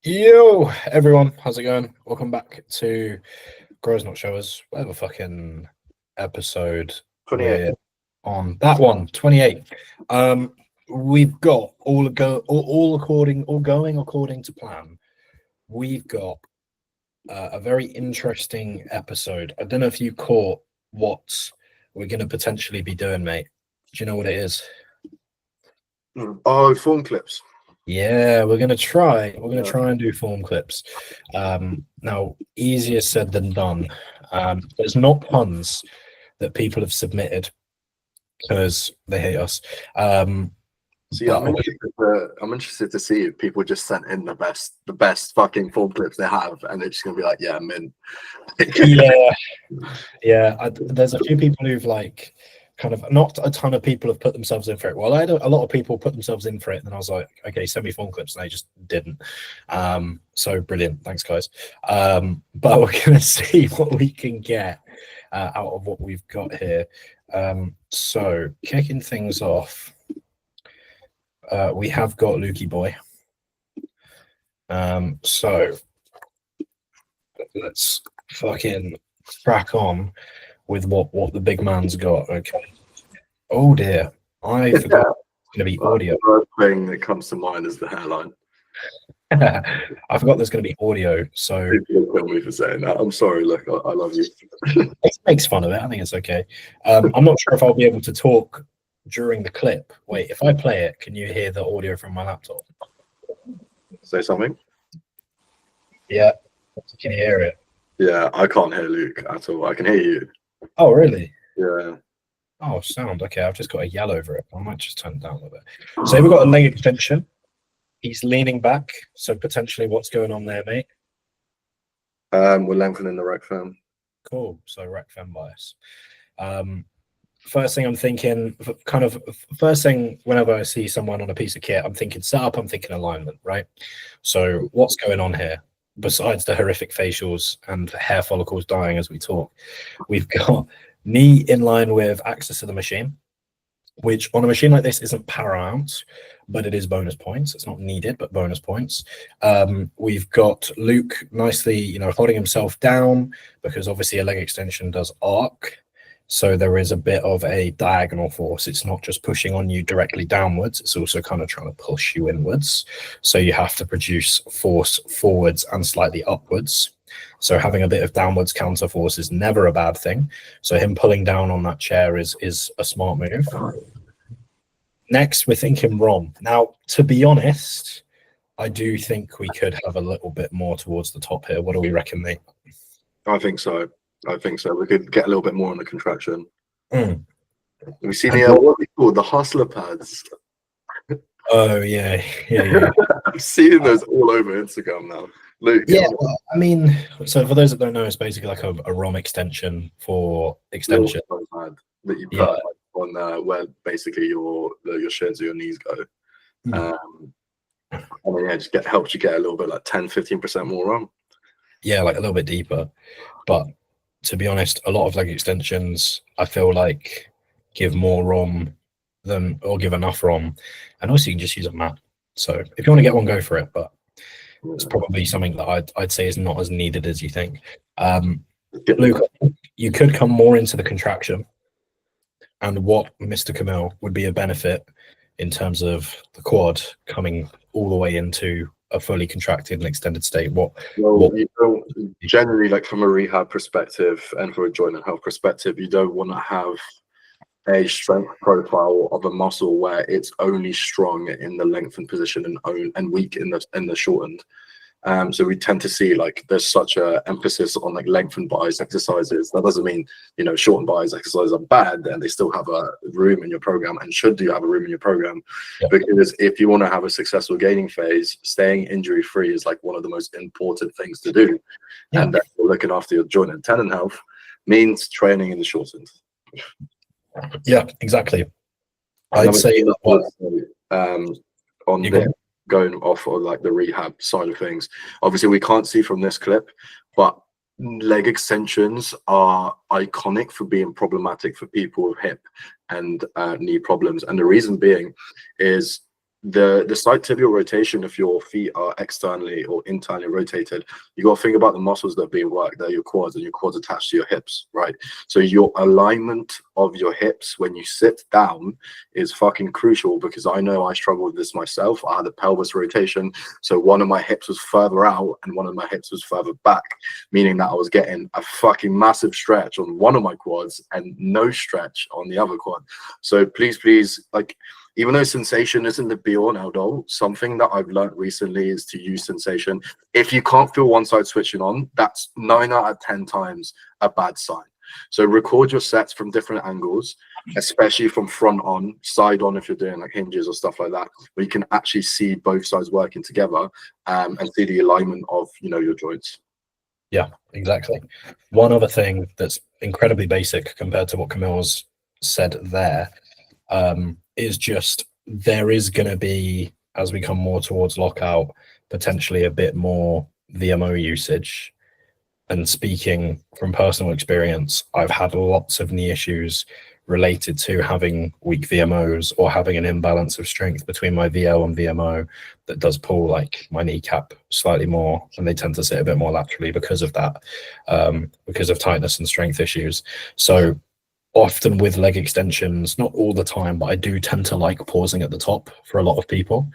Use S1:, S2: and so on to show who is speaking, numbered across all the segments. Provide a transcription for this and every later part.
S1: Yo, everyone, how's it going? Welcome back to Grows Not Showers, whatever fucking episode
S2: 28.
S1: we're on. That one, 28. We've got all going according to plan. We've got a very interesting episode. I don't know if you caught what we're going to potentially be doing, mate. Do you know what it is?
S2: Oh, form clips.
S1: Yeah, we're gonna try. We're gonna try and do form clips. Now, easier said than done. There's not puns that people have submitted because they hate us.
S2: See, I'm interested to see if people just sent in the best fucking form clips they have, and they're just gonna be like, "Yeah, I'm in."
S1: yeah. There's a few people who've like kind of not a ton of people have put themselves in for it. Well, I had a lot of people put themselves in for it, and then I was like, okay, send me form clips, and they just didn't. So brilliant, thanks guys. But we're gonna see what we can get out of what we've got here. So kicking things off, we have got Lukey boy. So let's fucking crack on with what the big man's got. Okay. Oh dear, I forgot it's going to be audio.
S2: The first thing that comes to mind is the hairline.
S1: I forgot there's going to be audio, so
S2: People kill me for saying that. I'm sorry. Look, I love you.
S1: it makes fun of it. I think it's okay. I'm not sure if I'll be able to talk during the clip. Wait, if I play it, can you hear the audio from my laptop?
S2: Say something.
S1: Yeah, can you hear it?
S2: Yeah, I can't hear Luke at all. I can hear you.
S1: Oh, really?
S2: Yeah.
S1: Oh, sound. Okay, I've just got a yell over it. I might just turn it down a little bit. So we've got a leg extension. He's leaning back, so potentially what's going on there, mate?
S2: We're lengthening the rec fem.
S1: Cool. So rec fem bias. First thing I'm thinking, whenever I see someone on a piece of kit, I'm thinking setup, I'm thinking alignment, right? So what's going on here? Besides the horrific facials and hair follicles dying as we talk, we've got knee in line with access to the machine, which on a machine like this isn't paramount, but it is bonus points. It's not needed, but bonus points. We've got Luke nicely, holding himself down because obviously a leg extension does arc. So there is a bit of a diagonal force. It's not just pushing on you directly downwards. It's also kind of trying to push you inwards. So you have to produce force forwards and slightly upwards. So having a bit of downwards counter force is never a bad thing. So him pulling down on that chair is a smart move. Next, we're thinking ROM. Now, to be honest, I do think we could have a little bit more towards the top here. What do we reckon, mate?
S2: I think so. We could get a little bit more on the contraction. We've seen what are they called? The hustler pads.
S1: Oh yeah.
S2: I'm seeing those all over Instagram now. Luke,
S1: yeah, well, I mean, so for those that don't know, it's basically like a ROM extension for extension
S2: that you put on where basically your shins or your knees go. Just helps you get a little bit like 10-15% more ROM.
S1: Yeah, like a little bit deeper. But to be honest, a lot of leg extensions I feel like give more ROM or give enough ROM, and also you can just use a mat. So if you want to get one, go for it. But it's probably something that I'd say is not as needed as you think. Luke, you could come more into the contraction, and what Mr. Camille would be a benefit in terms of the quad coming all the way into a fully contracted and extended state.
S2: Generally, like from a rehab perspective and from a joint and health perspective, you don't want to have a strength profile of a muscle where it's only strong in the lengthened position and weak in the shortened. So we tend to see like there's such a emphasis on like lengthened bias exercises. That doesn't mean shortened bias exercises are bad, and they still have a room in your program and should do have a room in your program. Because if you want to have a successful gaining phase, staying injury free is like one of the most important things to do. And therefore looking after your joint and tendon health means training in the shortened.
S1: Yeah, exactly. I'd say
S2: that on the going off of like the rehab side of things, obviously we can't see from this clip, but leg extensions are iconic for being problematic for people with hip and knee problems. And the reason being is the slight tibial rotation, if your feet are externally or internally rotated, you got to think about the muscles that are being worked. They're your quads, and your quads attached to your hips, right? So your alignment of your hips when you sit down is fucking crucial, because I know I struggled with this myself. I had a pelvis rotation, so one of my hips was further out and one of my hips was further back, meaning that I was getting a fucking massive stretch on one of my quads and no stretch on the other quad. So please, like, even though sensation isn't the be all and end all, something that I've learned recently is to use sensation. If you can't feel one side switching on, that's 9 out of 10 times a bad sign. So record your sets from different angles, especially from front on, side on, if you're doing like hinges or stuff like that, where you can actually see both sides working together, and see the alignment of, you know, your joints.
S1: Yeah, exactly. One other thing that's incredibly basic compared to what Camille's said there, is just there is going to be, as we come more towards lockout, potentially a bit more VMO usage. And speaking from personal experience, I've had lots of knee issues related to having weak VMOs or having an imbalance of strength between my VL and VMO that does pull like my kneecap slightly more, and they tend to sit a bit more laterally because of that, because of tightness and strength issues. So often with leg extensions, not all the time, but I do tend to like pausing at the top for a lot of people,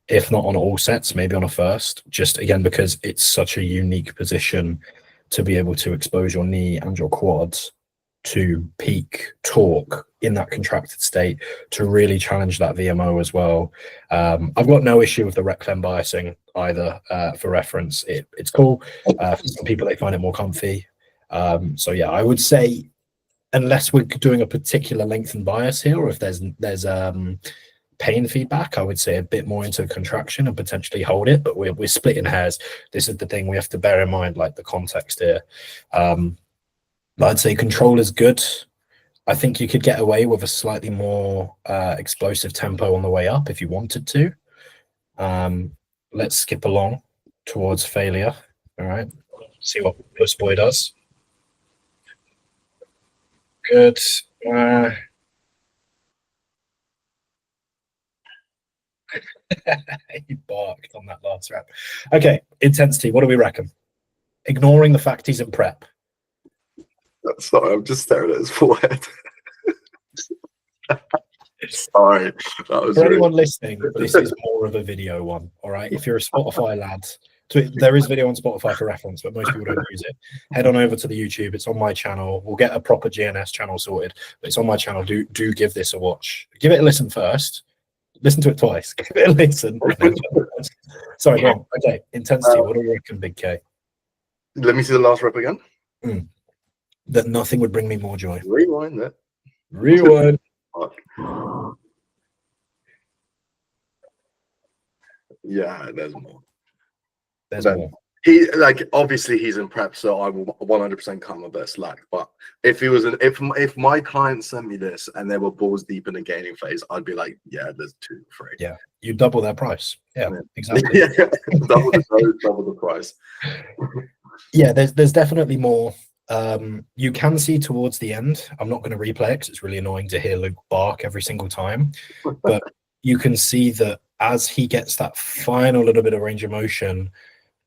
S1: if not on all sets, maybe on a first, just again because it's such a unique position to be able to expose your knee and your quads to peak torque in that contracted state to really challenge that VMO as well. I've got no issue with the rec fem biasing either. For reference, it's cool. For some people, they find it more comfy. So yeah, I would say, unless we're doing a particular length and bias here, or if there's pain feedback, I would say a bit more into contraction and potentially hold it, but we're splitting hairs. This is the thing we have to bear in mind, like the context here. I'd say control is good. I think you could get away with a slightly more explosive tempo on the way up if you wanted to. Let's skip along towards failure. All right, see what Puss Boy does. Good. He barked on that last rep. Okay, intensity. What do we reckon? Ignoring the fact he's in prep.
S2: Sorry, I'm just staring at his forehead. Sorry, that was
S1: for anyone listening. This is more of a video one. All right, if you're a Spotify lad, there is video on Spotify for reference, but most people don't use it. Head on over to the YouTube. It's on my channel. We'll get a proper GNS channel sorted, but it's on my channel. Do give this a watch. Give it a listen first. Listen to it twice. Give it a listen. Sorry, go on. Okay, intensity. What do you reckon, Big K?
S2: Let me see the last rep again.
S1: That nothing would bring me more joy.
S2: Rewind it.
S1: Rewind.
S2: Yeah, there's more.
S1: There's more.
S2: He, like, obviously he's in prep, so I will 100% come a bit slack. But if he was if my client sent me this and they were balls deep in the gaining phase, I'd be like, yeah, there's 2 or 3.
S1: Yeah, you double their price. Yeah. Exactly.
S2: Yeah, double the price.
S1: Yeah, there's definitely more. You can see towards the end. I'm not going to replay it because it's really annoying to hear Luke bark every single time. But you can see that as he gets that final little bit of range of motion,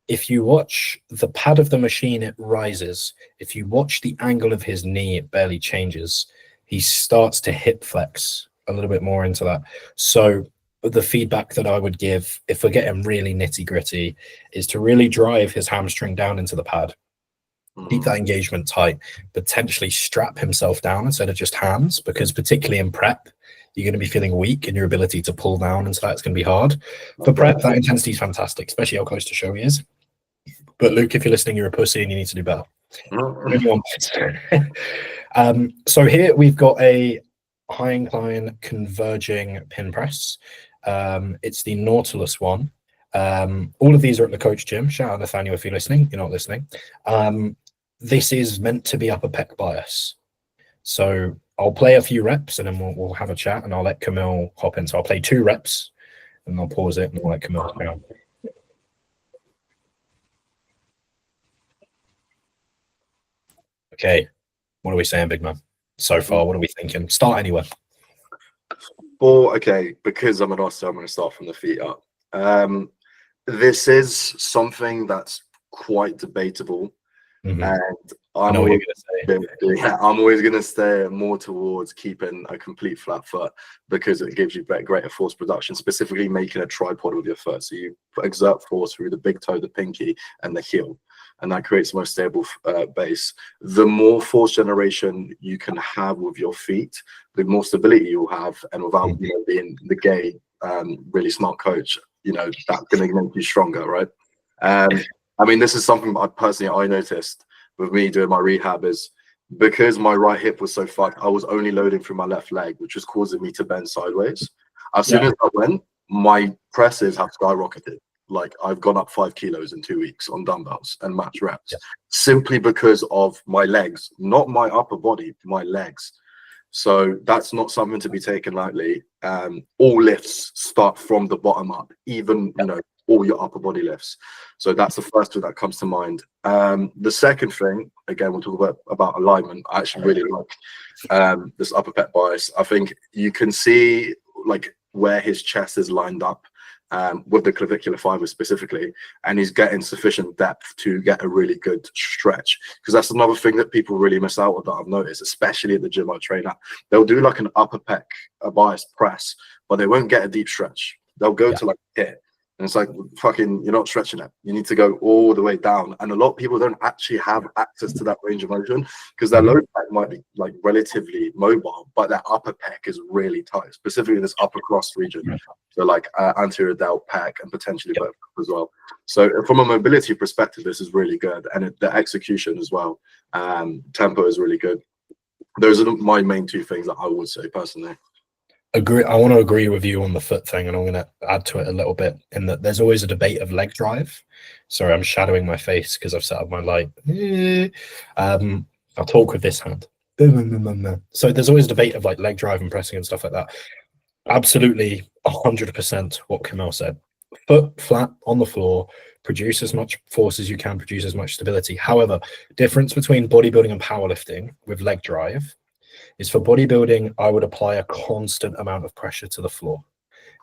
S1: if you watch the pad of the machine, it rises. If you watch the angle of his knee, it barely changes. He starts to hip flex a little bit more into that. So the feedback that I would give, if we're getting really nitty gritty, is to really drive his hamstring down into the pad. Keep that engagement tight, potentially strap himself down instead of just hands, because particularly in prep, you're going to be feeling weak and your ability to pull down into that's going to be hard. For prep, that intensity is fantastic, especially how close to show he is. But Luke, if you're listening, you're a pussy and you need to do better. So here we've got a high incline converging pin press. It's the Nautilus one. All of these are at the coach gym. Shout out Nathaniel if you're listening. You're not listening. This is meant to be upper pec bias. So I'll play a few reps and then we'll have a chat and I'll let Camille hop in. So I'll play 2 reps and I'll pause it and we'll let Camille go. Okay, what are we saying, big man? So far, what are we thinking? Start anywhere.
S2: Okay, because I'm an Oscar, I'm going to start from the feet up. This is something that's quite debatable,
S1: Mhm.
S2: and
S1: I
S2: I'm
S1: know what you're
S2: always,
S1: going to say.
S2: yeah, I'm always going to stay more towards keeping a complete flat foot because it gives you greater force production, specifically making a tripod with your foot. So you exert force through the big toe, the pinky, and the heel, and that creates the most stable base. The more force generation you can have with your feet, the more stability you'll have, and without being the gay, really smart coach, that's going to make you stronger, right? I mean, this is something I noticed with me doing my rehab is because my right hip was so fucked, I was only loading through my left leg, which was causing me to bend sideways. As soon as I went, my presses have skyrocketed. Like I've gone up 5 kilos in 2 weeks on dumbbells and max reps, simply because of my legs, not my upper body, my legs. So that's not something to be taken lightly. All lifts start from the bottom up, even all your upper body lifts. So that's the first thing that comes to mind. The second thing, again, we'll talk about alignment. I actually really like this upper pec bias. I think you can see like where his chest is lined up with the clavicular fiber specifically, and he's getting sufficient depth to get a really good stretch. Because that's another thing that people really miss out on that I've noticed, especially at the gym I train at. They'll do like an upper pec, a bias press, but they won't get a deep stretch. They'll go to like here. And it's like, fucking, you're not stretching it. You need to go all the way down. And a lot of people don't actually have access to that range of motion because their low pec might be like relatively mobile, but their upper pec is really tight, specifically this upper cross region. So like anterior delt pec and potentially both as well. So from a mobility perspective, this is really good. And the execution as well, tempo is really good. Those are my main two things that I would say personally.
S1: Agree. I want to agree with you on the foot thing, and I'm going to add to it a little bit in that there's always a debate of leg drive. Sorry, I'm shadowing my face because I've set up my light. I'll talk with this hand. So there's always a debate of like leg drive and pressing and stuff like that. Absolutely 100% what Kamel said. Foot flat on the floor, produce as much force as you can, produce as much stability. However, difference between bodybuilding and powerlifting with leg drive is for bodybuilding, I would apply a constant amount of pressure to the floor.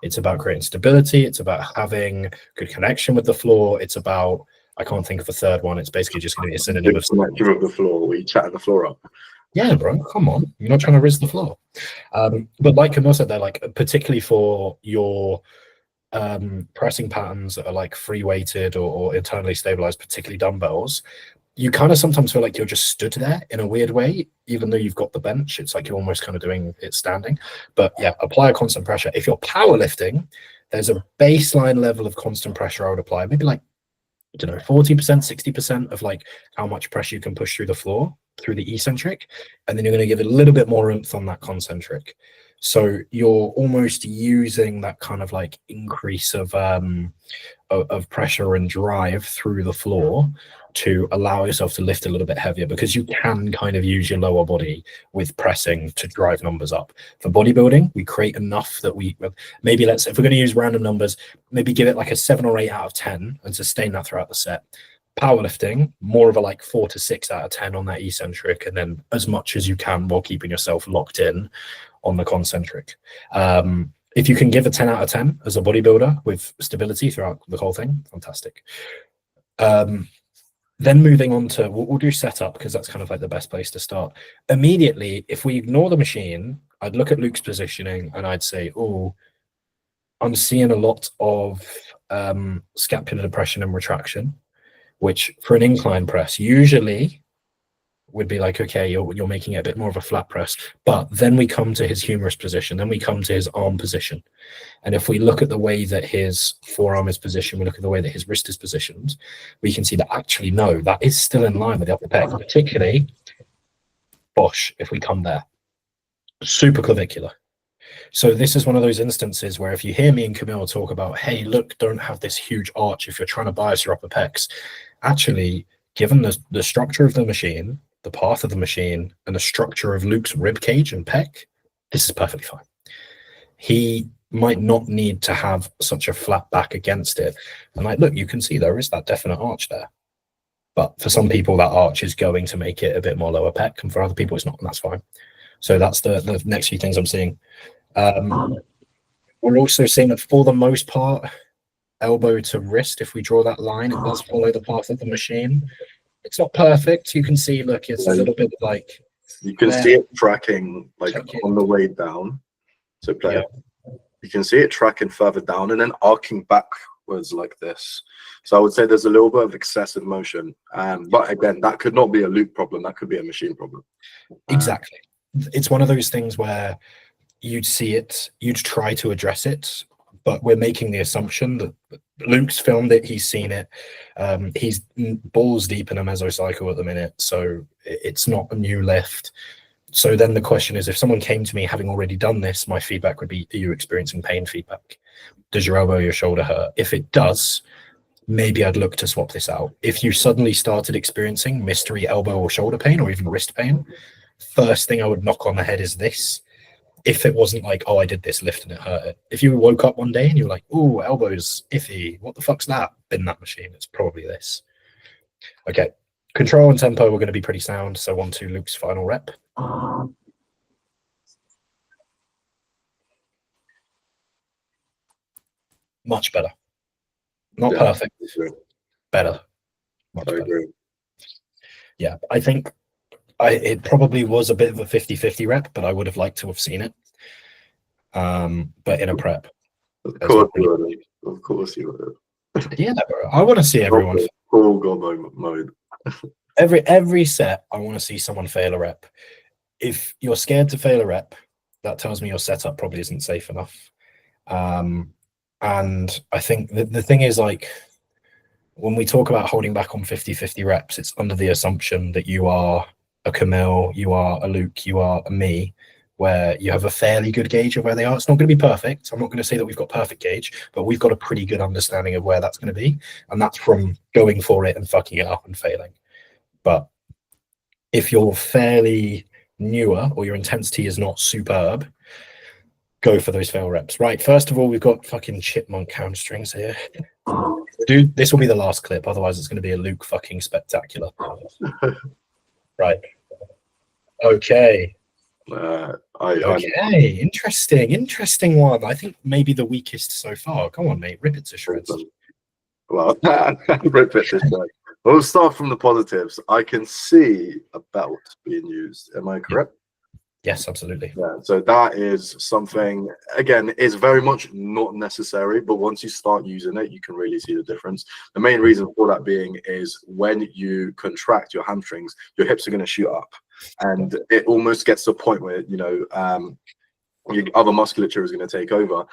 S1: It's about creating stability. It's about having good connection with the floor. It's about, I can't think of a third one. It's basically just going to be a synonym of
S2: the floor. We chatting the floor up.
S1: Yeah, bro, come on. You're not trying to risk the floor. But like Camille said, they're like, particularly for your pressing patterns that are like free weighted or internally stabilized, particularly dumbbells, you kind of sometimes feel like you're just stood there in a weird way, even though you've got the bench. It's like you're almost kind of doing it standing. But yeah, apply a constant pressure. If you're powerlifting, there's a baseline level of constant pressure I would apply, maybe like, I don't know, 40%, 60% of like how much pressure you can push through the floor, through the eccentric, and then you're going to give it a little bit more oomph on that concentric. So you're almost using that kind of like increase of pressure and drive through the floor to allow yourself to lift a little bit heavier, because you can kind of use your lower body with pressing to drive numbers up. For bodybuilding, we create enough that we maybe, if we're going to use random numbers, maybe give it like a 7 or 8 out of 10 and sustain that throughout the set. Powerlifting, more of a like 4 to 6 out of 10 on that eccentric, and then as much as you can while keeping yourself locked in on the concentric. If you can give a 10 out of 10 as a bodybuilder with stability throughout the whole thing, fantastic. Then moving on to, we'll do setup because that's kind of like the best place to start. Immediately, if we ignore the machine, I'd look at Luke's positioning and I'd say, oh, I'm seeing a lot of scapular depression and retraction, which for an incline press usually would be like, okay, you're making it a bit more of a flat press. But then we come to his humerus position, then we come to his arm position. And if we look at the way that his forearm is positioned, we look at the way that his wrist is positioned, we can see that actually, no, that is still in line with the upper pec, particularly, bosh, if we come there, super clavicular. So this is one of those instances where if you hear me and Camille talk about, hey, look, don't have this huge arch if you're trying to bias your upper pecs, actually, given the structure of the machine, the path of the machine, and the structure of Luke's rib cage and pec, this is perfectly fine. He might not need to have such a flat back against it. And like, look, you can see there is that definite arch there. But for some people, that arch is going to make it a bit more lower pec, and for other people, it's not, and that's fine. So that's the next few things I'm seeing. We're also seeing that for the most part, elbow to wrist, if we draw that line, it does follow the path of the machine. It's not perfect. You can see, look, it's a little bit like
S2: you can see it tracking like
S1: Check
S2: on the way down. So play.
S1: Yeah.
S2: You can see it tracking further down and then arcing backwards like this. So I would say there's a little bit of excessive motion. But again, that could not be a loop problem. That could be a machine problem.
S1: Exactly. It's one of those things where you'd see it, you'd try to address it, but we're making the assumption that Luke's filmed it, he's seen it. He's balls deep in a mesocycle at the minute, so it's not a new lift. So then the question is, if someone came to me having already done this, my feedback would be, are you experiencing pain feedback? Does your elbow or your shoulder hurt? If it does, maybe I'd look to swap this out. If you suddenly started experiencing mystery elbow or shoulder pain or even wrist pain, first thing I would knock on the head is this. If it wasn't like, oh, I did this lift and it hurt. If you woke up one day and you're like, oh, elbow's iffy, what the fuck's that? Bin that machine, it's probably this. Okay, control and tempo are going to be pretty sound. So on to Luke's final rep. Much better. Not perfect. Better. Much better.
S2: Agree.
S1: Yeah, I think it probably was a bit of a 50-50 rep, but I would have liked to have seen it. But in a prep.
S2: Of course you would. Of course you would.
S1: Yeah, bro. I want to see everyone.
S2: Full God mode.
S1: Every set, I want to see someone fail a rep. If you're scared to fail a rep, that tells me your setup probably isn't safe enough. And I think the thing is, like, when we talk about holding back on 50-50 reps, it's under the assumption that you are a Camille, you are a Luke, you are a me, where you have a fairly good gauge of where they are. It's not going to be perfect. I'm not going to say that we've got perfect gauge, but we've got a pretty good understanding of where that's going to be. And that's from going for it and fucking it up and failing. But if you're fairly newer or your intensity is not superb, go for those fail reps. Right, first of all, we've got fucking chipmunk hamstrings here. Dude, this will be the last clip, otherwise it's going to be a Luke fucking spectacular. Right. Okay. Okay, interesting one. I think maybe the weakest so far. Come on, mate, rip it to shreds.
S2: Well, rip it to shreds. We'll start from the positives. I can see a belt being used. Am I correct?
S1: Yes, absolutely.
S2: Yeah, so that is something, again, is very much not necessary, but once you start using it, you can really see the difference. The main reason for that being is when you contract your hamstrings, your hips are going to shoot up. And it almost gets to a point where, you know, your other musculature is going to take over.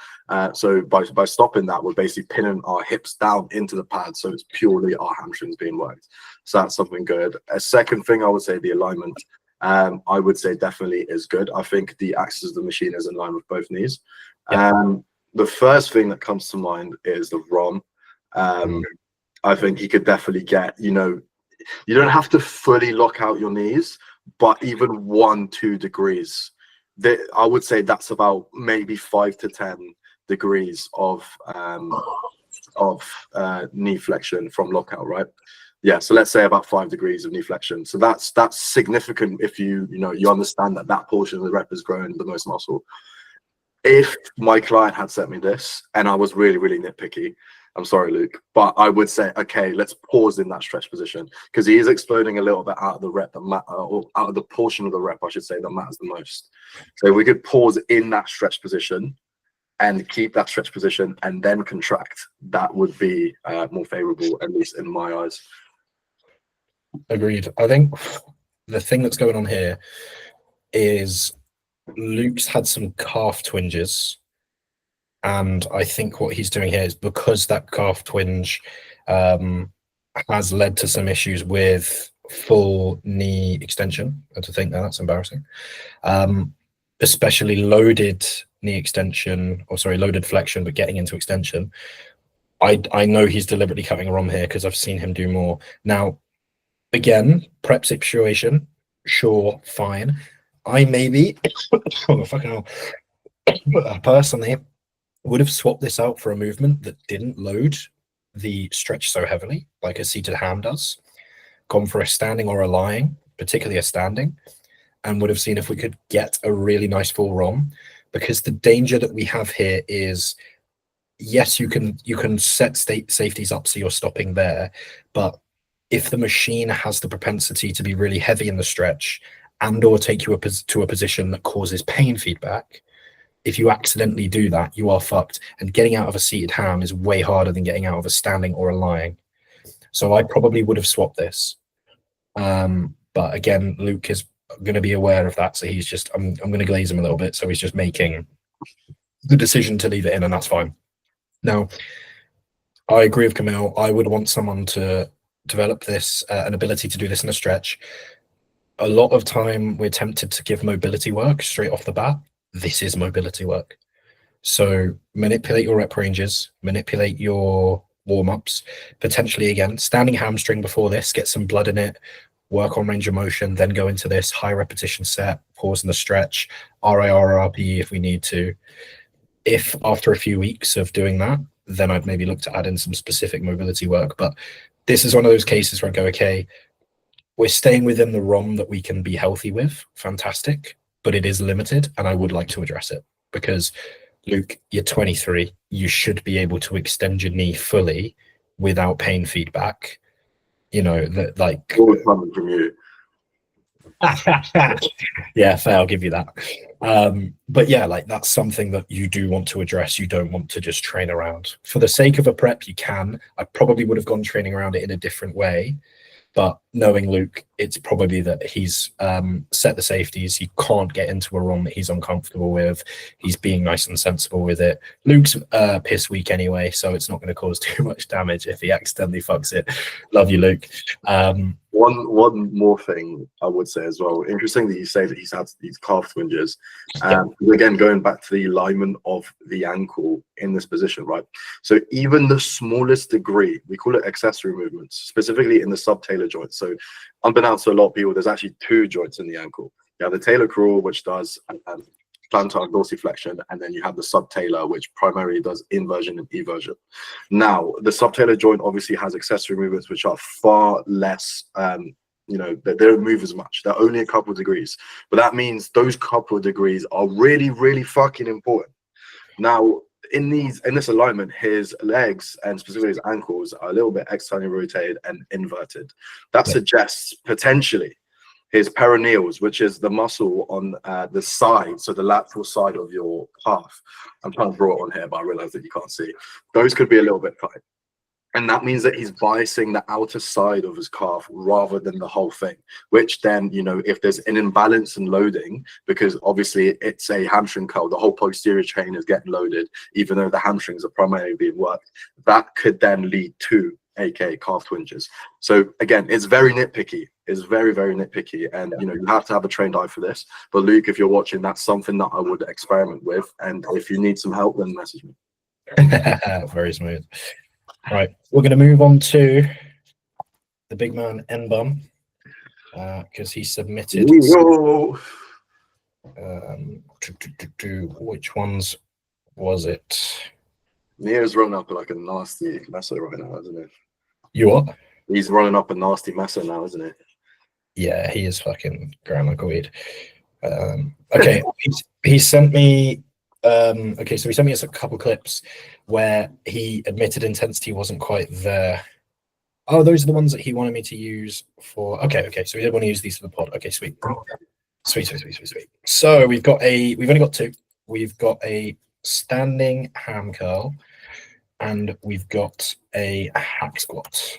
S2: So by stopping that, we're basically pinning our hips down into the pad. So it's purely our hamstrings being worked. So that's something good. A second thing, I would say the alignment. I would say definitely is good. I think the axis of the machine is in line with both knees. The first thing that comes to mind is the ROM. I think he could definitely get, you know, you don't have to fully lock out your knees, but even 1-2 degrees, I would say that's about maybe 5 to 10 degrees of knee flexion from lockout, right? Yeah, so let's say about 5 degrees of knee flexion. So that's significant if you understand that portion of the rep is growing the most muscle. If my client had set me this and I was really, really nitpicky, I'm sorry, Luke, but I would say, okay, let's pause in that stretch position because he is exploding a little bit out of the rep, or out of the portion of the rep, I should say, that matters the most. So we could pause in that stretch position and keep that stretch position and then contract. That would be more favorable, at least in my eyes.
S1: Agreed. I think the thing that's going on here is Luke's had some calf twinges. And I think what he's doing here is because that calf twinge has led to some issues with full knee extension. And to think that's embarrassing. Especially loaded knee extension, or sorry, loaded flexion, but getting into extension. I know he's deliberately cutting a ROM here because I've seen him do more. Now, again, prep situation, sure, fine. I maybe, oh, fucking hell, personally, would have swapped this out for a movement that didn't load the stretch so heavily, like a seated ham does, gone for a standing or a lying, particularly a standing, and would have seen if we could get a really nice full ROM. because the danger that we have here is, yes, you can set state safeties up so you're stopping there, but if the machine has the propensity to be really heavy in the stretch and or take you to a position that causes pain feedback, if you accidentally do that, you are fucked. And getting out of a seated ham is way harder than getting out of a standing or a lying. So I probably would have swapped this. But again, Luke is going to be aware of that. So he's just, I'm going to glaze him a little bit. So he's just making the decision to leave it in, and that's fine. Now, I agree with Camille. I would want someone to develop this, an ability to do this in a stretch. A lot of time we're tempted to give mobility work straight off the bat. This is mobility work. So manipulate your rep ranges, manipulate your warm-ups, potentially again, standing hamstring before this, get some blood in it, work on range of motion, then go into this high repetition set, pause in the stretch, RIR or RPE if we need to. If after a few weeks of doing that, then I'd maybe look to add in some specific mobility work. But this is one of those cases where I go, okay, we're staying within the ROM that we can be healthy with. Fantastic. But it is limited, and I would like to address it because, Luke, you're 23. You should be able to extend your knee fully without pain feedback. You know, that like.
S2: All coming from you.
S1: Yeah, fair, I'll give you that. But yeah, like that's something that you do want to address. You don't want to just train around. For the sake of a prep, you can. I probably would have gone training around it in a different way. But knowing Luke, it's probably that he's set the safeties. He can't get into a ROM that he's uncomfortable with. He's being nice and sensible with it. Luke's piss weak anyway, so it's not going to cause too much damage if he accidentally fucks it. Love you, Luke.
S2: One more thing I would say as well. Interesting that you say that he's had these calf twinges. Again, going back to the alignment of the ankle in this position, right? So even the smallest degree, we call it accessory movements, specifically in the subtalar joint. So unbeknownst to a lot of people, there's actually two joints in the ankle. You have the talar crural, which does plantar and dorsiflexion, and then you have the subtalar, which primarily does inversion and eversion. Now, the subtalar joint obviously has accessory movements which are far less, you know, they don't move as much. They're only a couple of degrees, but that means those couple of degrees are really, really fucking important. Now, in this alignment, his legs and specifically his ankles are a little bit externally rotated and inverted. That suggests potentially his peroneals, which is the muscle on the side, so the lateral side of your calf. I'm trying to draw it on here, but I realize that you can't see. Those could be a little bit tight. And that means that he's biasing the outer side of his calf rather than the whole thing, which then, you know, if there's an imbalance in loading, because obviously it's a hamstring curl, the whole posterior chain is getting loaded, even though the hamstrings are primarily being worked, that could then lead to aka calf twinges. So again, it's very nitpicky. It's very, very nitpicky, and you know, you have to have a trained eye for this. But Luke, if you're watching, that's something that I would experiment with, and if you need some help, then message me.
S1: Very smooth. Right, we're going to move on to the big man N-Bum because he submitted which ones was it?
S2: Nia's running up like a nasty messer right now, isn't it?
S1: You what?
S2: He's running up a nasty messer now, isn't it?
S1: Yeah, he is fucking ground like a weed. Okay, he sent me. Okay, so he sent me a couple clips where he admitted intensity wasn't quite there. Oh, those are the ones that he wanted me to use for. Okay, so he did want to use these for the pod. Okay, sweet. So we've only got two. We've got a standing ham curl, and we've got a hack squat.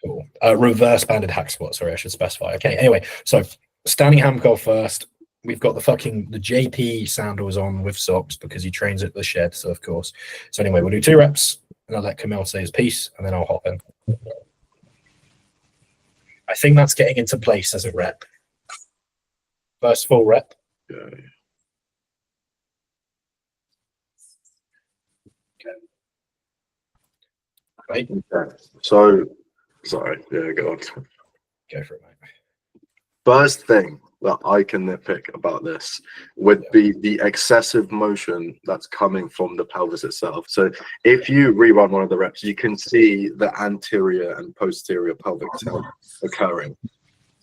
S1: Cool. Reverse banded hack squat. Sorry, I should specify. Okay. Anyway, so standing ham curl first. We've got the JP sandals on with socks because he trains at the shed. So of course. So anyway, we'll do 2 reps, and I'll let Camille say his piece, and then I'll hop in. I think that's getting into place as a rep. First full rep.
S2: Okay.
S1: Right.
S2: Okay. So, sorry. Yeah, go on.
S1: Go for it, mate.
S2: First thing that I can nitpick about this would be the excessive motion that's coming from the pelvis itself. So if you rerun one of the reps, you can see the anterior and posterior pelvic tilt occurring.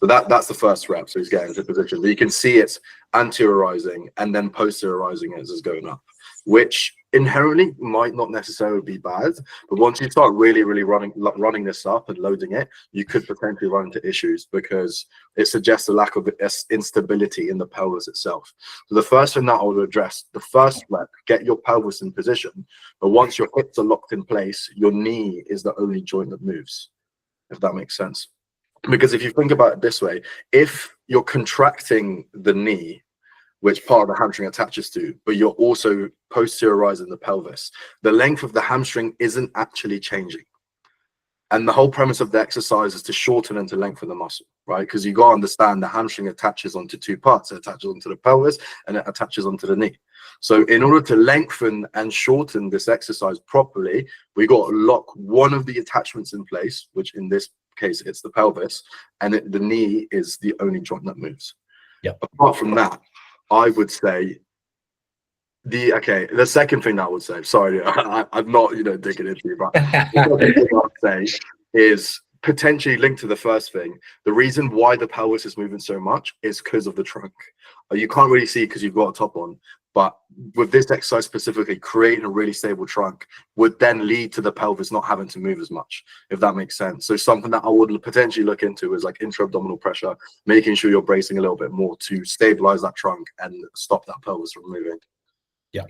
S2: So But that's the first rep. So he's getting into position. But you can see it's anteriorizing and then posteriorizing as it's going up, which inherently might not necessarily be bad. But once you start really running this up and loading it, you could potentially run into issues because it suggests a lack of instability in the pelvis itself. So the first thing that I would address, the first rep, get your pelvis in position. But once your hips are locked in place, your knee is the only joint that moves, if that makes sense. Because if you think about it this way, if you're contracting the knee, which part of the hamstring attaches to, but you're also posteriorizing the pelvis, the length of the hamstring isn't actually changing. And the whole premise of the exercise is to shorten and to lengthen the muscle, right? Because you got to understand the hamstring attaches onto two parts. It attaches onto the pelvis and it attaches onto the knee. So in order to lengthen and shorten this exercise properly, we got to lock one of the attachments in place, which in this case, it's the pelvis, and the knee is the only joint that moves.
S1: Yeah.
S2: Apart from that, I would say the second thing I would say, sorry, I'm not, digging into it, but the second thing I would say is potentially linked to the first thing. The reason why the pelvis is moving so much is because of the trunk. You can't really see because you've got a top on, but with this exercise specifically, creating a really stable trunk would then lead to the pelvis not having to move as much, if that makes sense. So something that I would potentially look into is like intra-abdominal pressure, making sure you're bracing a little bit more to stabilize that trunk and stop that pelvis from moving.
S1: Yeah.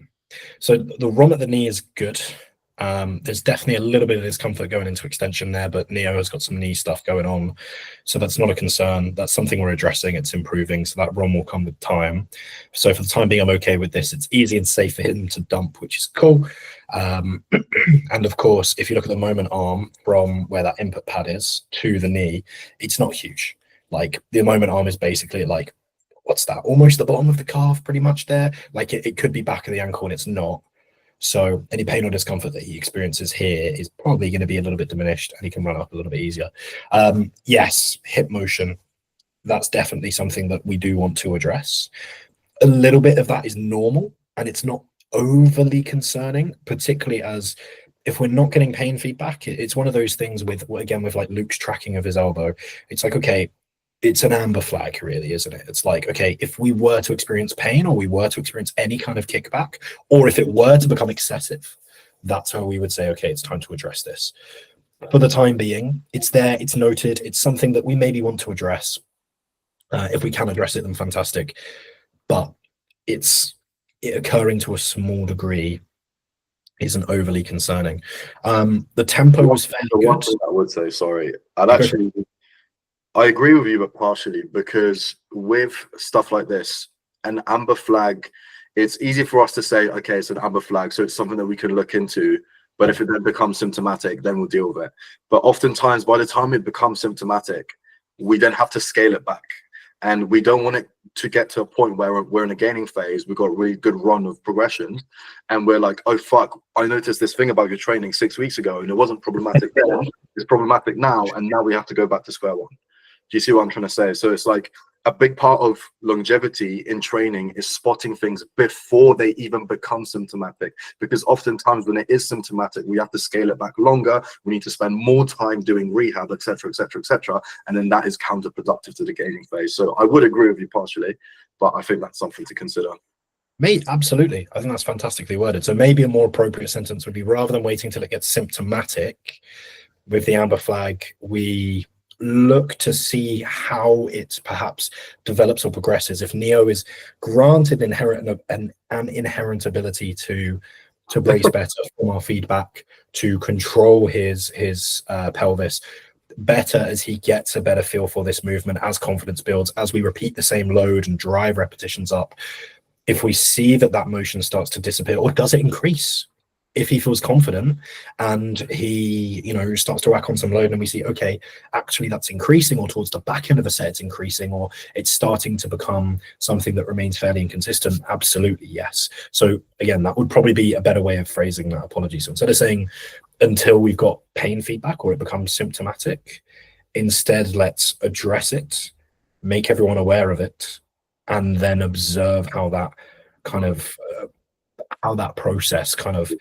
S1: So the run at the knee is good. There's definitely a little bit of discomfort going into extension there, but Neo has got some knee stuff going on, so that's not a concern. That's something we're addressing. It's improving, so that run will come with time. So for the time being, I'm okay with this. It's easy and safe for him to dump, which is cool. And of course, if you look at the moment arm from where that input pad is to the knee, it's not huge. Like the moment arm is basically like, what's that? Almost the bottom of the calf, pretty much there. Like it could be back of the ankle and it's not. So any pain or discomfort that he experiences here is probably going to be a little bit diminished and he can run up a little bit easier. Yes, hip motion, that's definitely something that we do want to address. A little bit of that is normal and it's not overly concerning, particularly as if we're not getting pain feedback. It's one of those things with like Luke's tracking of his elbow. It's like, okay, it's an amber flag, really, isn't it? It's like, okay, if we were to experience pain or we were to experience any kind of kickback, or if it were to become excessive, that's where we would say, okay, it's time to address this. For the time being, it's there, it's noted, it's something that we maybe want to address. If we can address it, then fantastic. But it occurring to a small degree isn't overly concerning. The tempo was fairly good.
S2: One thing I would say, sorry, I agree with you, but partially, because with stuff like this, an amber flag, it's easy for us to say, okay, it's an amber flag, so it's something that we can look into. But if it then becomes symptomatic, then we'll deal with it. But oftentimes, by the time it becomes symptomatic, we then have to scale it back. And we don't want it to get to a point where we're in a gaining phase. We've got a really good run of progression. And we're like, oh, fuck, I noticed this thing about your training 6 weeks ago, and it wasn't problematic then. It's problematic now. And now we have to go back to square one. Do you see what I'm trying to say? So it's like a big part of longevity in training is spotting things before they even become symptomatic. Because oftentimes when it is symptomatic, we have to scale it back longer. We need to spend more time doing rehab, et cetera, et cetera, et cetera. And then that is counterproductive to the gaining phase. So I would agree with you partially, but I think that's something to consider.
S1: Me, absolutely. I think that's fantastically worded. So maybe a more appropriate sentence would be, rather than waiting till it gets symptomatic with the amber flag, we look to see how it perhaps develops or progresses. If Neo is granted an inherent ability to brace better from our feedback, to control his pelvis better as he gets a better feel for this movement, as confidence builds, as we repeat the same load and drive repetitions up, if we see that motion starts to disappear, or does it increase? If he feels confident and he, starts to whack on some load and we see, okay, actually that's increasing, or towards the back end of the set it's increasing, or it's starting to become something that remains fairly inconsistent, absolutely, yes. So again, that would probably be a better way of phrasing that. Apologies. So instead of saying until we've got pain feedback or it becomes symptomatic, instead let's address it, make everyone aware of it, and then observe how that kind of how that process kind of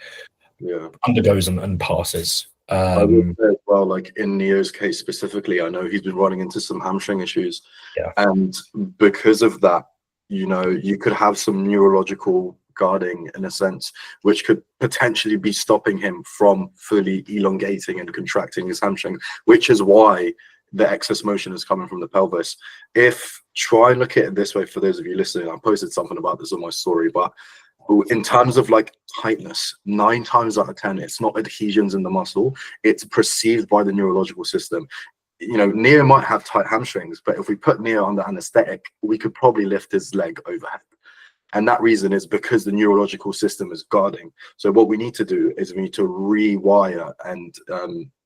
S1: undergoes and passes.
S2: I would say as well, like in Neo's case specifically, I know he's been running into some hamstring issues.
S1: Yeah.
S2: And because of that, you know, you could have some neurological guarding in a sense, which could potentially be stopping him from fully elongating and contracting his hamstring, which is why the excess motion is coming from the pelvis. If try and look at it this way, for those of you listening, I posted something about this on my story, but in terms of like tightness, 9 times out of 10, it's not adhesions in the muscle, it's perceived by the neurological system. You know, Neo might have tight hamstrings, but if we put Neo under anesthetic, we could probably lift his leg overhead. And that reason is because the neurological system is guarding. So what we need to do is we need to rewire and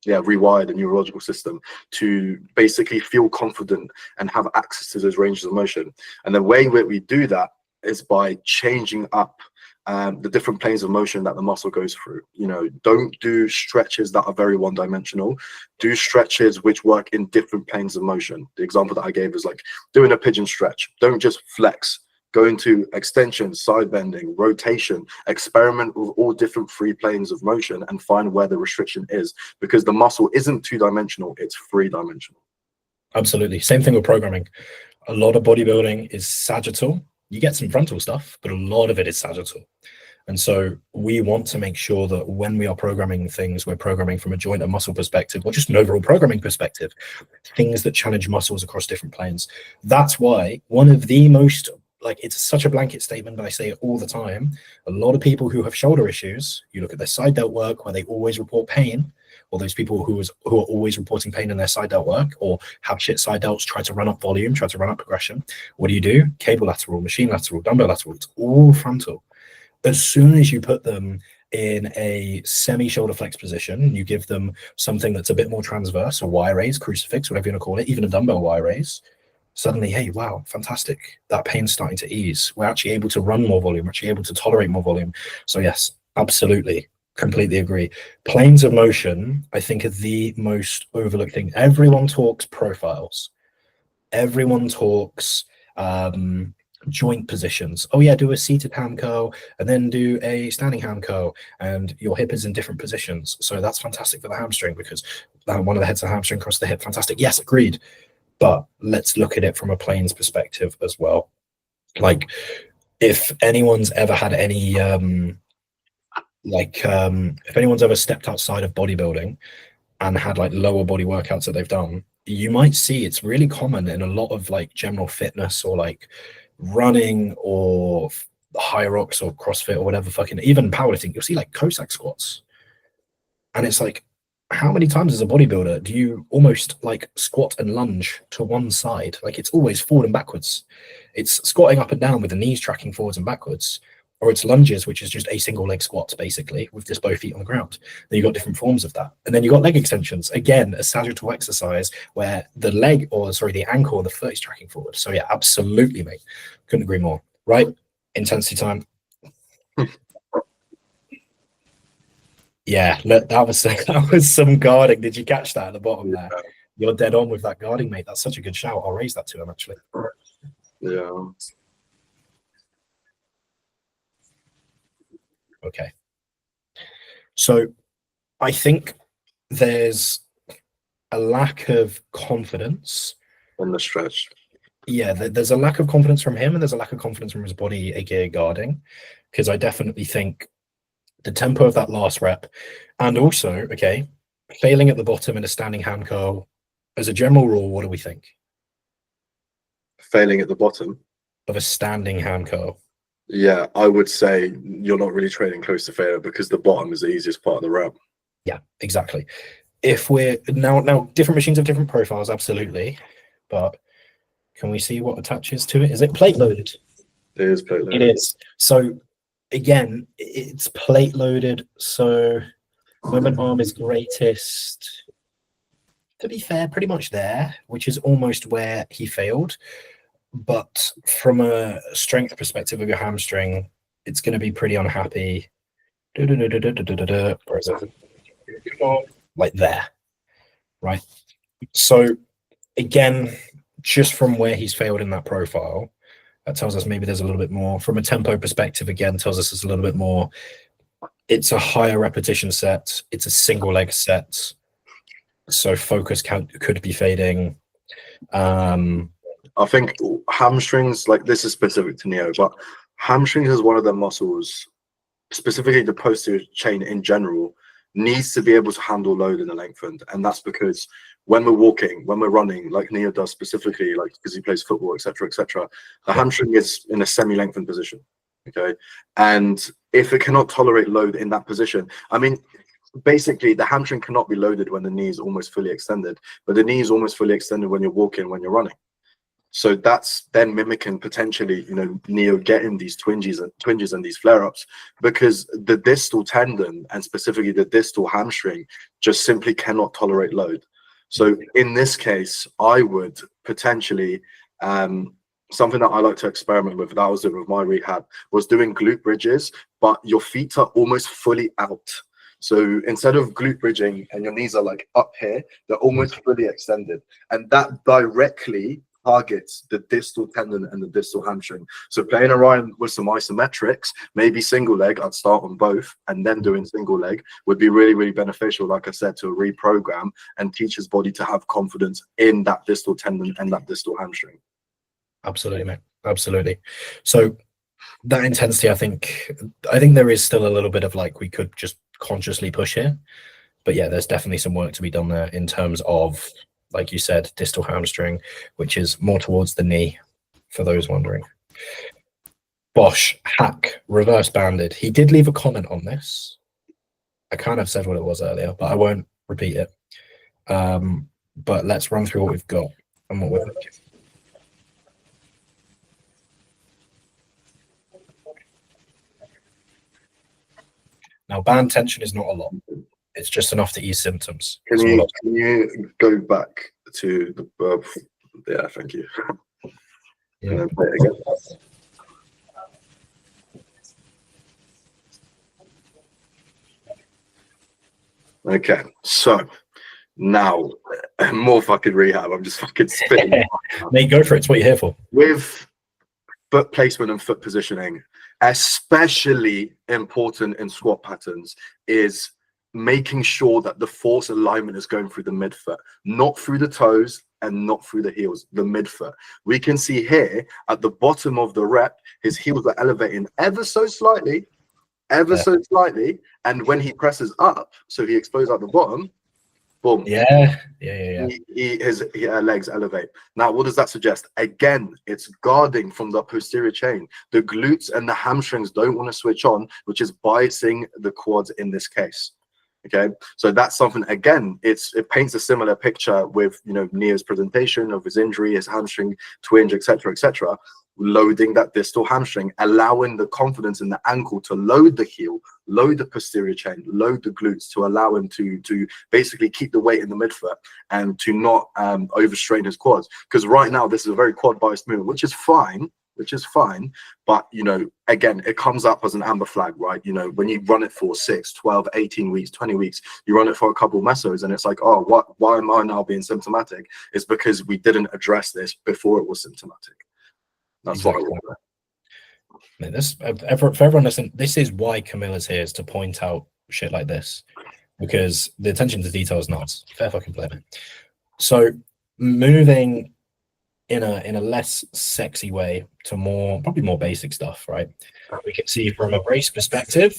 S2: rewire the neurological system to basically feel confident and have access to those ranges of motion. And the way that we do that is by changing up the different planes of motion that the muscle goes through. You know, don't do stretches that are very one-dimensional. Do stretches which work in different planes of motion. The example that I gave is like doing a pigeon stretch. Don't just flex. Go into extension, side bending, rotation, experiment with all different free planes of motion and find where the restriction is, because the muscle isn't 2-dimensional, it's 3-dimensional.
S1: Absolutely. Same thing with programming. A lot of bodybuilding is sagittal. You get some frontal stuff, but a lot of it is sagittal. And so we want to make sure that when we are programming things, we're programming from a joint and muscle perspective, or just an overall programming perspective, things that challenge muscles across different planes. That's why one of the most, like, it's such a blanket statement, but I say it all the time. A lot of people who have shoulder issues, you look at their side delt work where they always report pain, or those people who are always reporting pain in their side delt work, or have shit side delts, try to run up volume, try to run up progression. What do? Cable lateral, machine lateral, dumbbell lateral, it's all frontal. As soon as you put them in a semi-shoulder flex position, you give them something that's a bit more transverse, a Y raise, crucifix, whatever you want to call it, even a dumbbell Y raise, suddenly, hey, wow, fantastic. That pain's starting to ease. We're actually able to run more volume. We're actually able to tolerate more volume. So yes, absolutely, completely agree. Planes of motion, I think, are the most overlooked thing. Everyone talks profiles. Everyone talks joint positions. Oh yeah, do a seated ham curl and then do a standing ham curl, and your hip is in different positions. So that's fantastic for the hamstring because one of the heads of the hamstring across the hip. Fantastic. Yes, agreed. But let's look at it from a planes perspective as well. Like, if anyone's ever had any, if anyone's ever stepped outside of bodybuilding and had like lower body workouts that they've done, you might see it's really common in a lot of like general fitness or like running or high rocks or CrossFit or whatever, fucking even powerlifting. You'll see like Cossack squats. And it's like, how many times as a bodybuilder do you almost like squat and lunge to one side? Like, it's always forward and backwards. It's squatting up and down with the knees tracking forwards and backwards, or it's lunges, which is just a single leg squats basically with just both feet on the ground. Then you've got different forms of that. And then you've got leg extensions, again, a sagittal exercise where the leg, or sorry, the ankle or the foot is tracking forward. So yeah, absolutely, mate. Couldn't agree more. Right? Intensity time. Yeah, look, that was some guarding. Did you catch that at the bottom there? You're dead on with that guarding, mate. That's such a good shout. I'll raise that to him, actually.
S2: Yeah.
S1: Okay. So I think there's a lack of confidence
S2: On the stretch.
S1: Yeah, there's a lack of confidence from him, and there's a lack of confidence from his body, aka guarding, because I definitely think the tempo of that last rep, and also, okay, failing at the bottom in a standing hand curl, as a general rule, what do we think
S2: Failing at the bottom
S1: of a standing hand curl?
S2: Yeah, I would say you're not really training close to failure because the bottom is the easiest part of the rep.
S1: Yeah, exactly. If we're now different machines have different profiles, absolutely, but can we see what attaches to it? Is it plate loaded?
S2: It is plate loaded.
S1: It is. So again, it's plate loaded. So moment arm is greatest. To be fair, pretty much there, which is almost where he failed. But from a strength perspective of your hamstring, it's going to be pretty unhappy. Where is it? Like there, right? So again, just from where he's failed in that profile, that tells us maybe there's a little bit more. From a tempo perspective, again, tells us there's a little bit more it's a higher repetition set. It's a single leg set, so focus could be fading.
S2: I think hamstrings, like this is specific to Neo, but hamstrings is one of the muscles, specifically the posterior chain in general, needs to be able to handle load in the lengthened. And that's because when we're walking, when we're running, like Neo does specifically, like because he plays football, etc., the hamstring is in a semi-lengthened position. Okay. And if it cannot tolerate load in that position, I mean, basically the hamstring cannot be loaded when the knee is almost fully extended, but the knee is almost fully extended when you're walking, when you're running. So that's then mimicking potentially, you know, Neo getting these twinges and these flare-ups, because the distal tendon and specifically the distal hamstring just simply cannot tolerate load. So in this case, I would potentially something that I like to experiment with, that I was doing with my rehab, was doing glute bridges, but your feet are almost fully out. So instead of glute bridging and your knees are like up here, they're almost fully extended. And that directly targets the distal tendon and the distal hamstring. So playing around with some isometrics, maybe single leg, I'd start on both, and then doing single leg would be really, really beneficial, like I said, to reprogram and teach his body to have confidence in that distal tendon and that distal hamstring.
S1: Absolutely, mate. Absolutely. So that intensity, I think there is still a little bit of like, we could just consciously push here, but yeah, there's definitely some work to be done there in terms of, like you said, distal hamstring, which is more towards the knee, for those wondering. Bosch, hack, reverse banded. He did leave a comment on this. I kind of said what it was earlier, but I won't repeat it. But let's run through what we've got and what we're thinking. Now, band tension is not a lot. It's just enough to ease symptoms.
S2: Can you go back to the yeah, thank you.
S1: Yeah.
S2: And then play it again. Okay, so now more fucking rehab. I'm just fucking spitting.
S1: Mate, go for it. It's what you're here for.
S2: With foot placement and foot positioning, especially important in squat patterns, is making sure that the force alignment is going through the midfoot, not through the toes and not through the heels, the midfoot. We can see here at the bottom of the rep, his heels are elevating ever so slightly, so slightly. And when he presses up, so he exposes at the bottom, boom.
S1: Yeah.
S2: His legs elevate. Now, what does that suggest? Again, it's guarding from the posterior chain. The glutes and the hamstrings don't want to switch on, which is biasing the quads in this case. Okay, so that's something, again, it paints a similar picture with, you know, Neo's presentation of his injury, his hamstring twinge, etc., loading that distal hamstring, allowing the confidence in the ankle to load the heel, load the posterior chain, load the glutes, to allow him to basically keep the weight in the midfoot and to not overstrain his quads. Because right now this is a very quad biased movement, which is fine, but, you know, again, it comes up as an amber flag, right? You know, when you run it for 6, 12, 18 weeks, 20 weeks, you run it for a couple mesos and it's like, oh, why am I now being symptomatic? It's because we didn't address this before it was symptomatic. That's exactly what I
S1: mean, this, for everyone listening, this is why Camilla's here, is to point out shit like this, because the attention to detail is nuts. Fair fucking play, man. So moving in a less sexy way to probably more basic stuff, right? We can see from a brace perspective,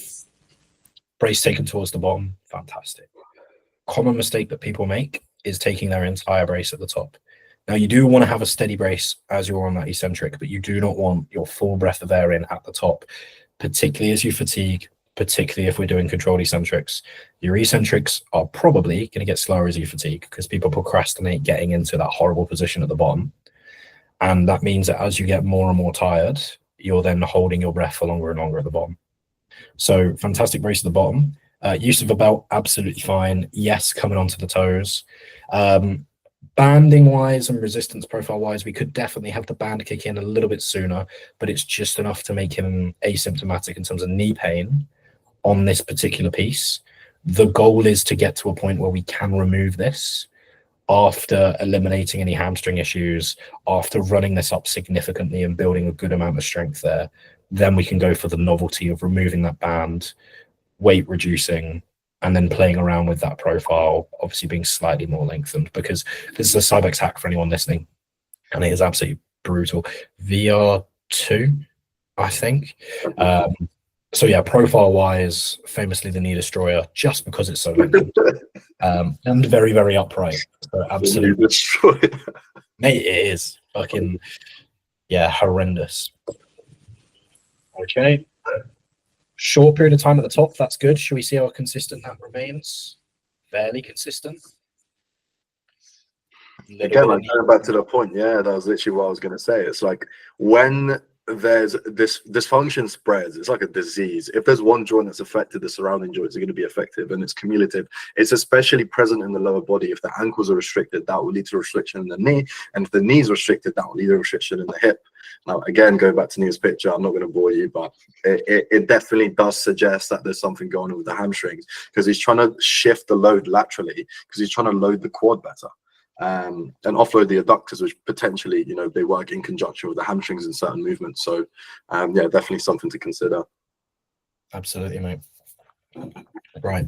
S1: brace taken towards the bottom, fantastic. Common mistake that people make is taking their entire brace at the top. Now, you do want to have a steady brace as you're on that eccentric, but you do not want your full breath of air in at the top, particularly as you fatigue, particularly if we're doing controlled eccentrics. Your eccentrics are probably going to get slower as you fatigue, because people procrastinate getting into that horrible position at the bottom. And that means that as you get more and more tired, you're then holding your breath for longer and longer at the bottom. So fantastic brace at the bottom. Use of a belt, absolutely fine. Yes, coming onto the toes. Banding wise and resistance profile wise, we could definitely have the band kick in a little bit sooner, but it's just enough to make him asymptomatic in terms of knee pain on this particular piece. The goal is to get to a point where we can remove this after eliminating any hamstring issues, after running this up significantly and building a good amount of strength there. Then we can go for the novelty of removing that band weight reducing, and then playing around with that profile, obviously being slightly more lengthened, because this is a Cybex hack for anyone listening, and it is absolutely brutal. VR2, I think. So yeah, profile wise, famously the knee destroyer, just because it's so lengthened, and very, very upright. So absolutely, mate, it is fucking, yeah, horrendous. Okay, short period of time at the top, that's good. Should we see how consistent that remains? Fairly consistent.
S2: Again, like going back to the point, yeah, that was literally what I was going to say. It's like when there's this dysfunction spreads, it's like a disease. If there's one joint that's affected, the surrounding joints are going to be affected, and it's cumulative. It's especially present in the lower body. If the ankles are restricted, that will lead to restriction in the knee, and if the knee is restricted, that will lead to restriction in the hip. Now, again, going back to Neil's picture, I'm not going to bore you, but it definitely does suggest that there's something going on with the hamstrings, because he's trying to shift the load laterally, because he's trying to load the quad better. And offload the adductors, which potentially, you know, they work in conjunction with the hamstrings in certain movements. So, yeah, definitely something to consider.
S1: Absolutely, mate. Right.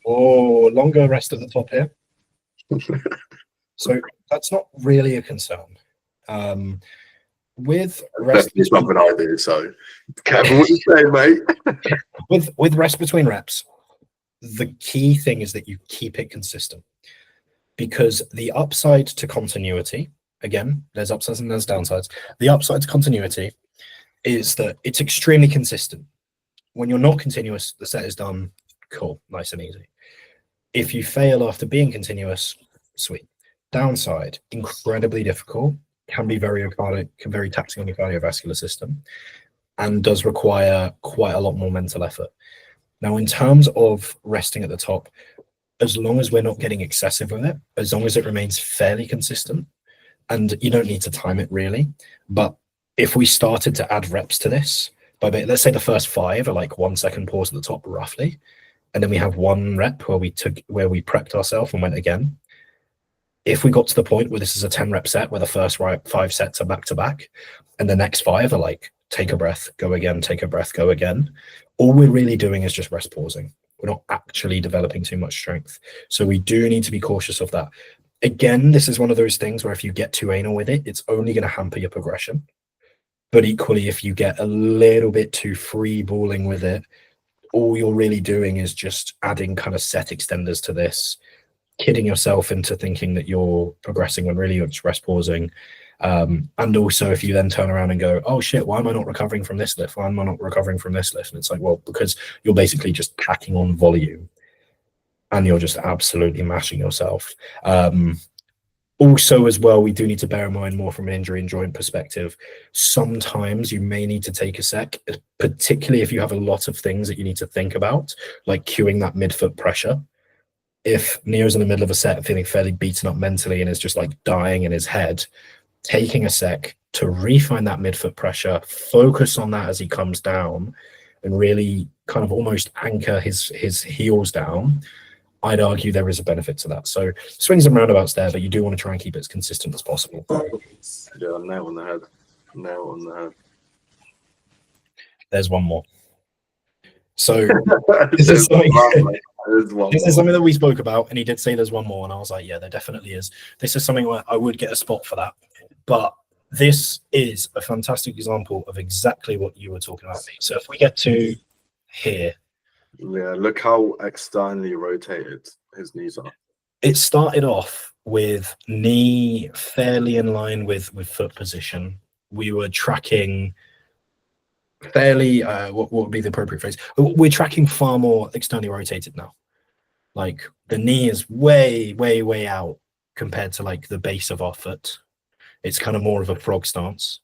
S1: Oh, longer rest at the top here. So that's not really a concern. With rest,
S2: that's something I do. So, careful what you say, mate.
S1: with rest between reps, the key thing is that you keep it consistent, because the upside to continuity, again, there's upsides and there's downsides. The upside to continuity is that it's extremely consistent. When you're not continuous, the set is done, cool, nice and easy. If you fail after being continuous, sweet. Downside, incredibly difficult, can be very taxing on your cardiovascular system, and does require quite a lot more mental effort. Now, in terms of resting at the top, as long as we're not getting excessive with it, as long as it remains fairly consistent, and you don't need to time it really, but if we started to add reps to this, let's say the first 5 are like 1 second pause at the top roughly, and then we have 1 rep where we prepped ourselves and went again. If we got to the point where this is a 10 rep set where the first 5 sets are back to back, and the next 5 are like take a breath, go again, take a breath, go again, all we're really doing is just rest pausing. We're not actually developing too much strength. So we do need to be cautious of that. Again, this is one of those things where if you get too anal with it, it's only going to hamper your progression. But equally, if you get a little bit too free balling with it, all you're really doing is just adding kind of set extenders to this, kidding yourself into thinking that you're progressing when really you're just rest pausing. And also, if you then turn around and go, oh shit, why am I not recovering from this lift? Why am I not recovering from this lift? And it's like, well, because you're basically just packing on volume and you're just absolutely mashing yourself. Also, as well, we do need to bear in mind more from an injury and joint perspective. Sometimes you may need to take a sec, particularly if you have a lot of things that you need to think about, like cueing that midfoot pressure. If Neo's in the middle of a set feeling fairly beaten up mentally and is just like dying in his head, taking a sec to refine that midfoot pressure, focus on that as he comes down, and really kind of almost anchor his heels down, I'd argue there is a benefit to that. So swings and roundabouts there, but you do want to try and keep it as consistent as possible.
S2: Yeah, nail on the head. Nail on the head.
S1: There's one more. So this is something that we spoke about, and he did say there's one more, and I was like, yeah, there definitely is. This is something where I would get a spot for that. But this is a fantastic example of exactly what you were talking about. So if we get to here.
S2: Yeah, look how externally rotated his knees are.
S1: It started off with knee fairly in line with foot position. We were tracking fairly, what would be the appropriate phrase? We're tracking far more externally rotated now. Like the knee is way, way, way out compared to like the base of our foot. It's kind of more of a frog stance,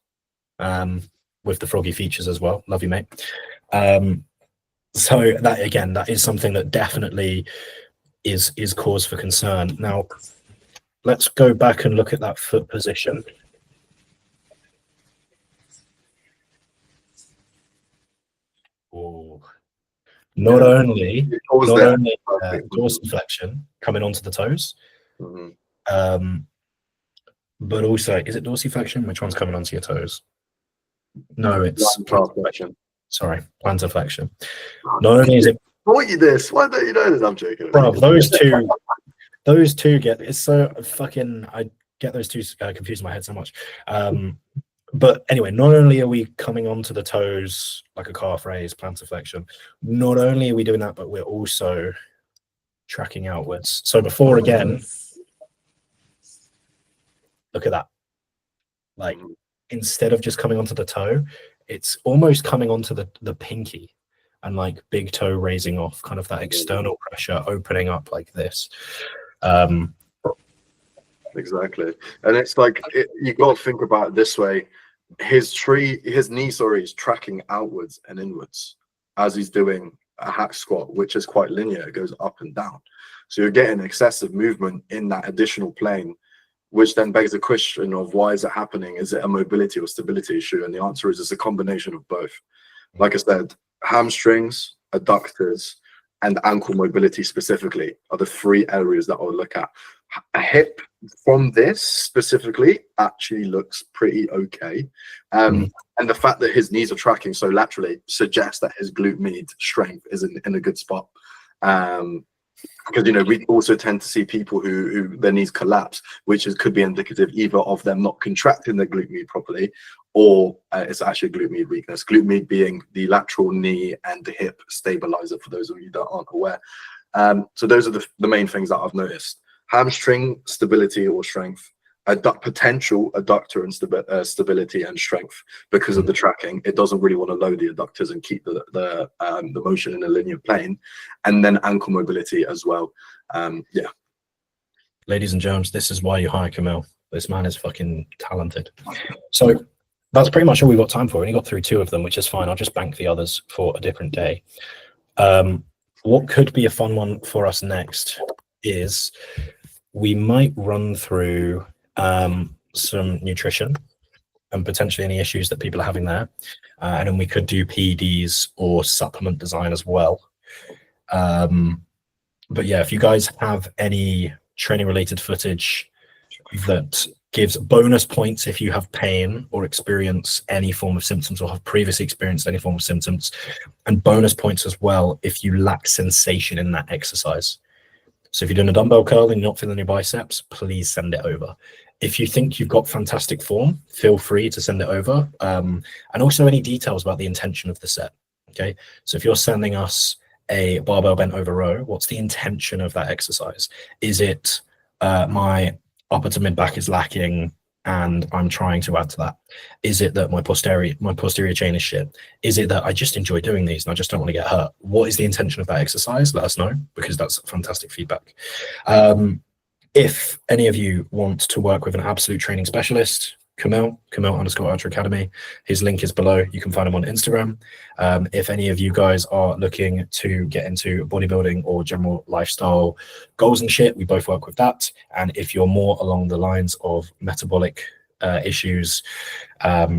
S1: with the froggy features as well. Love you, mate. So that, again, that is something that definitely is cause for concern. Now, let's go back and look at that foot position. Oh, not only dorsiflexion coming onto the toes, but also, is it dorsiflexion? Which one's coming onto your toes? No, it's
S2: Plantar flexion.
S1: sorry, plantar flexion. Not only is it,
S2: Taught you this. Why don't you know this? I'm joking.
S1: bro, those two get, it's so fucking, I get those two confused in my head so much. But anyway, not only are we coming onto the toes like a calf raise, plantar flexion, not only are we doing that, but we're also tracking outwards. So before, again, look at that. Like, instead of just coming onto the toe, it's almost coming onto the pinky, and like big toe raising off, kind of that external pressure opening up like this.
S2: Exactly. And it's like, you got to think about it this way. His knee, is tracking outwards and inwards as he's doing a hack squat, which is quite linear. It goes up and down. So you're getting excessive movement in that additional plane, which then begs the question of why is it happening? Is it a mobility or stability issue? And the answer is it's a combination of both. Like I said, hamstrings, adductors, and ankle mobility specifically are the three areas that I'll look at. A hip from this specifically actually looks pretty okay. And the fact that his knees are tracking so laterally suggests that his glute med strength is in a good spot. Because, you know, we also tend to see people who their knees collapse, which could be indicative either of them not contracting their glute med properly, or it's actually glute med weakness. Glute med being the lateral knee and the hip stabilizer, for those of you that aren't aware. So those are the main things that I've noticed. Hamstring stability or strength, potential adductor and stability and strength because of the tracking. It doesn't really want to load the adductors and keep the motion in a linear plane, and then ankle mobility as well. Yeah.
S1: Ladies and germs, this is why you hire Camille. This man is fucking talented. So that's pretty much all we've got time for. We only got through 2 of them, which is fine. I'll just bank the others for a different day. What could be a fun one for us next is we might run through some nutrition and potentially any issues that people are having there. And then we could do PEDs or supplement design as well. But yeah, if you guys have any training related footage that gives bonus points if you have pain or experience any form of symptoms or have previously experienced any form of symptoms, and bonus points as well if you lack sensation in that exercise. So if you're doing a dumbbell curl and you're not feeling your biceps, please send it over. If you think you've got fantastic form, feel free to send it over. And also any details about the intention of the set. Okay. So if you're sending us a barbell bent over row, what's the intention of that exercise? Is it my upper to mid back is lacking and I'm trying to add to that? Is it that my posterior chain is shit? Is it that I just enjoy doing these and I just don't want to get hurt? What is the intention of that exercise? Let us know, because that's fantastic feedback. If any of you want to work with an absolute training specialist, Camille_Ultra Academy. His link is below. You can find him on Instagram. If any of you guys are looking to get into bodybuilding or general lifestyle goals and shit, we both work with that. And if you're more along the lines of metabolic issues,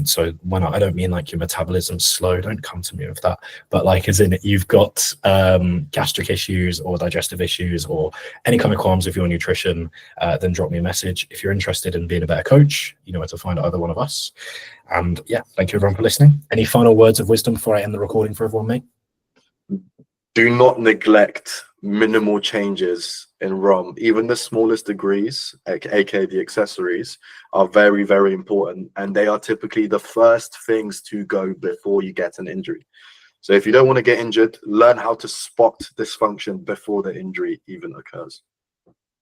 S1: so when I don't mean like your metabolism's slow, don't come to me with that, but like as in you've got gastric issues or digestive issues or any kind of qualms with your nutrition, then drop me a message. If you're interested in being a better coach, you know where to find either one of us. And yeah, thank you everyone for listening. Any final words of wisdom before I end the recording for everyone, mate?
S2: Do not neglect minimal changes in ROM. Even the smallest degrees, aka the accessories, are very, very important, and they are typically the first things to go before you get an injury. So if you don't want to get injured, learn how to spot dysfunction before the injury even occurs.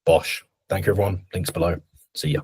S1: Bosh. Thank you everyone. Links below. See ya.